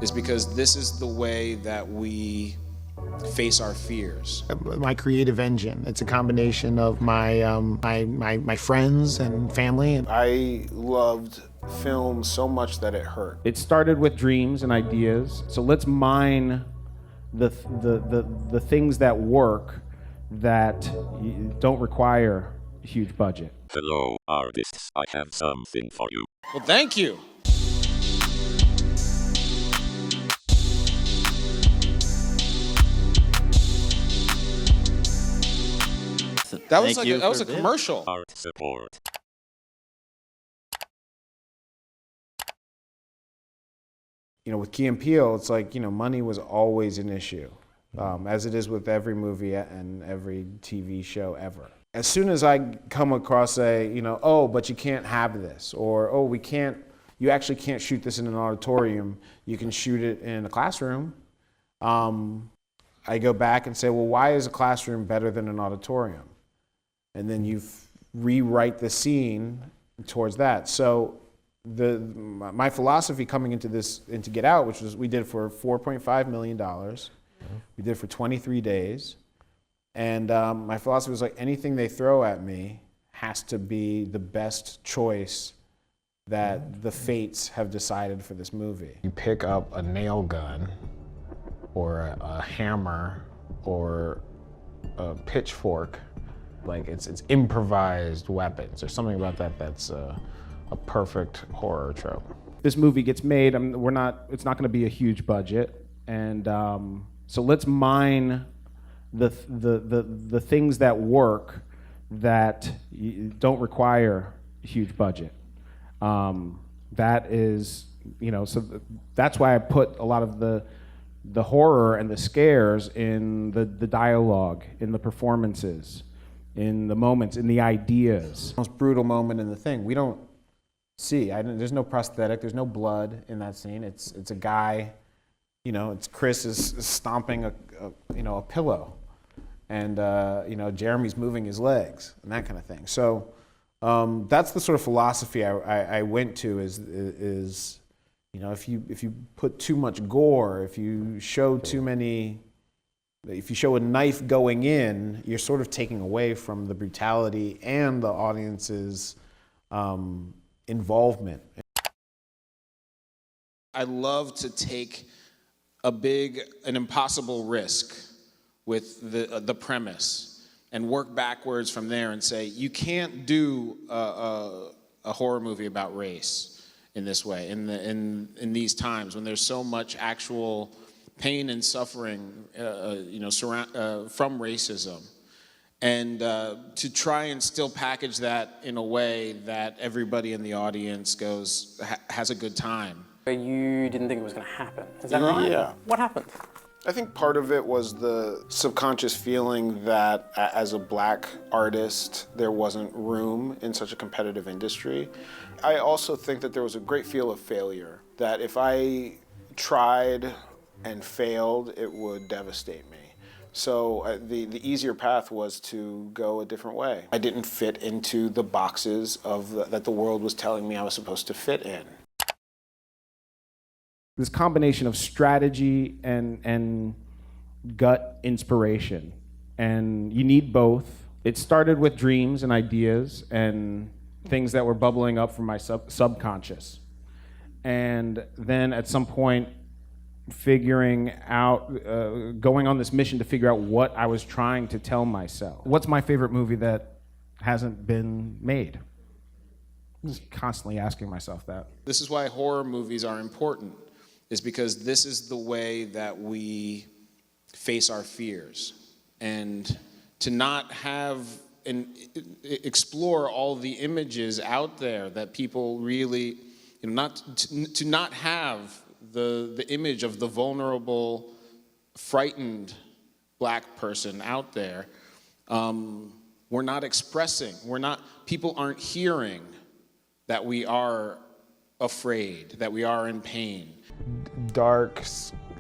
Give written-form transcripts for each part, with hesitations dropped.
is because this is the way that we face our fears. My creative engine. It's a combination of my my friends and family. I loved film so much that it hurt. It started with dreams and ideas. So let's mine the things that work that don't require a huge budget. Hello, artists. I have something for you. Well, thank you. That was a commercial. Art support. You know, with Key Peele, it's like, you know, money was always an issue, as it is with every movie and every TV show ever. As soon as I come across oh, but you can't have this, or, oh, you actually can't shoot this in an auditorium, you can shoot it in a classroom, I go back and say, well, why is a classroom better than an auditorium? And then you rewrite the scene towards that. So my philosophy coming into Get Out, which was we did for $4.5 million, we did for 23 days, and my philosophy was like anything they throw at me has to be the best choice that the fates have decided for this movie. You pick up a nail gun, or a hammer, or a pitchfork. Like it's improvised weapons. There's something about that that's a perfect horror trope. This movie gets made. It's not going to be a huge budget, and so let's mine the things that work that don't require a huge budget. That is, so that's why I put a lot of the horror and the scares in the dialogue, in the performances, in the moments, in the ideas. Most brutal moment in the thing. We don't see. There's no prosthetic. There's no blood in that scene. It's a guy. It's Chris is stomping a pillow, and Jeremy's moving his legs and that kind of thing. So that's the sort of philosophy I went to. Is if you put too much gore, if you show too many. If you show a knife going in, you're sort of taking away from the brutality and the audience's involvement. I love to take an impossible risk with the premise and work backwards from there and say, you can't do a horror movie about race in this way, in these times when there's so much actual pain and suffering, from racism, and to try and still package that in a way that everybody in the audience has a good time. You didn't think it was going to happen, is that right? Yeah. What happened? I think part of it was the subconscious feeling that as a Black artist, there wasn't room in such a competitive industry. I also think that there was a great feel of failure, that if I tried and failed, it would devastate me. So the easier path was to go a different way. I didn't fit into the boxes that the world was telling me I was supposed to fit in. This combination of strategy and gut inspiration, and you need both. It started with dreams and ideas and things that were bubbling up from my subconscious, and then at some point figuring out, going on this mission to figure out what I was trying to tell myself. What's my favorite movie that hasn't been made? I'm just constantly asking myself that. This is why horror movies are important, is because this is the way that we face our fears. And to not have and explore all the images out there that people really, to not have the image of the vulnerable, frightened Black person out there. We're not expressing, people aren't hearing that we are afraid, that we are in pain. Dark,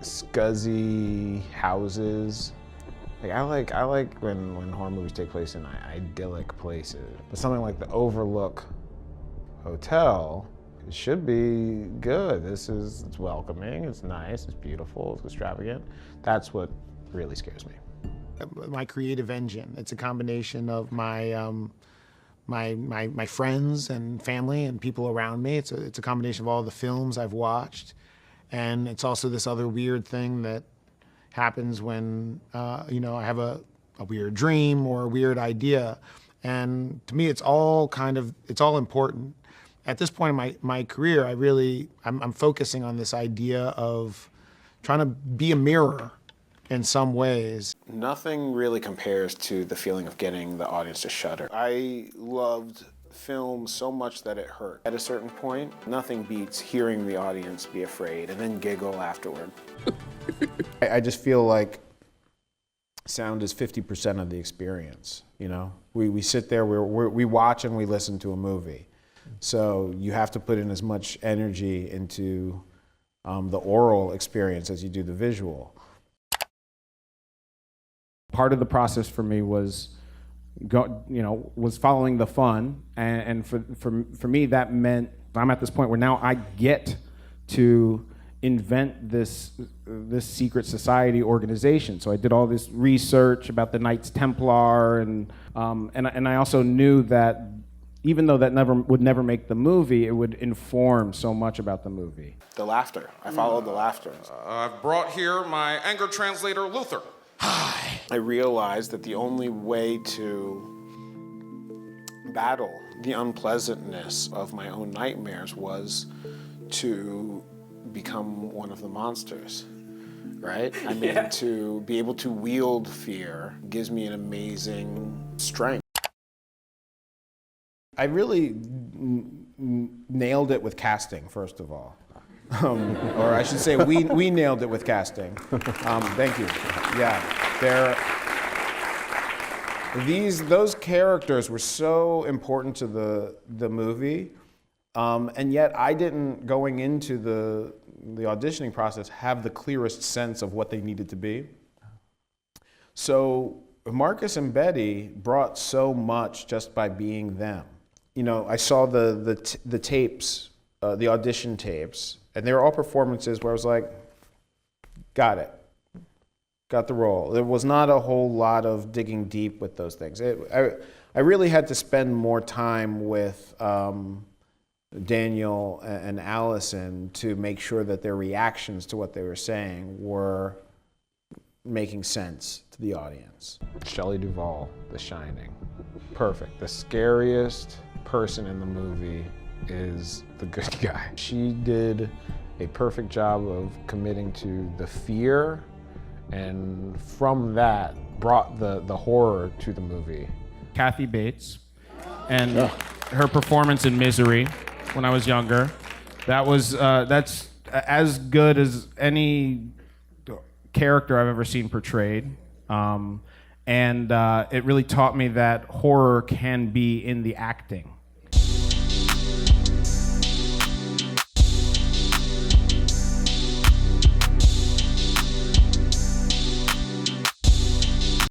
scuzzy houses. I like when horror movies take place in idyllic places. But something like the Overlook Hotel it should be good. It's welcoming, it's nice, it's beautiful, it's extravagant. That's what really scares me. My creative engine. It's a combination of my my friends and family and people around me. It's a combination of all the films I've watched, and it's also this other weird thing that happens when you know, I have a weird dream or a weird idea, and to me it's all important. At this point in my career, I'm focusing on this idea of trying to be a mirror in some ways. Nothing really compares to the feeling of getting the audience to shudder. I loved film so much that it hurt. At a certain point, nothing beats hearing the audience be afraid and then giggle afterward. I just feel like sound is 50% of the experience, you know? We sit there, we watch and we listen to a movie. So you have to put in as much energy into the oral experience as you do the visual. Part of the process for me was following the fun, and for me that meant I'm at this point where now I get to invent this secret society organization. So I did all this research about the Knights Templar, and I also knew that even though that would never make the movie, it would inform so much about the movie. The laughter. I followed the laughter. I've brought here my anger translator, Luther. I realized that the only way to battle the unpleasantness of my own nightmares was to become one of the monsters, right? I mean, to be able to wield fear gives me an amazing strength. I really nailed it with casting, first of all. Or I should say, we nailed it with casting. Thank you. Yeah, those characters were so important to the movie, and yet I didn't, going into the auditioning process, have the clearest sense of what they needed to be. So Marcus and Betty brought so much just by being them. You know, I saw the tapes, the audition tapes, and they were all performances where I was like, got it. Got the role. There was not a whole lot of digging deep with those things. I really had to spend more time with Daniel and Allison to make sure that their reactions to what they were saying were making sense to the audience. Shelley Duvall, The Shining. Perfect. The scariest person in the movie is the good guy. She did a perfect job of committing to the fear, and from that brought the horror to the movie. Kathy Bates and her performance in Misery when I was younger, that's as good as any character I've ever seen portrayed. And it really taught me that horror can be in the acting.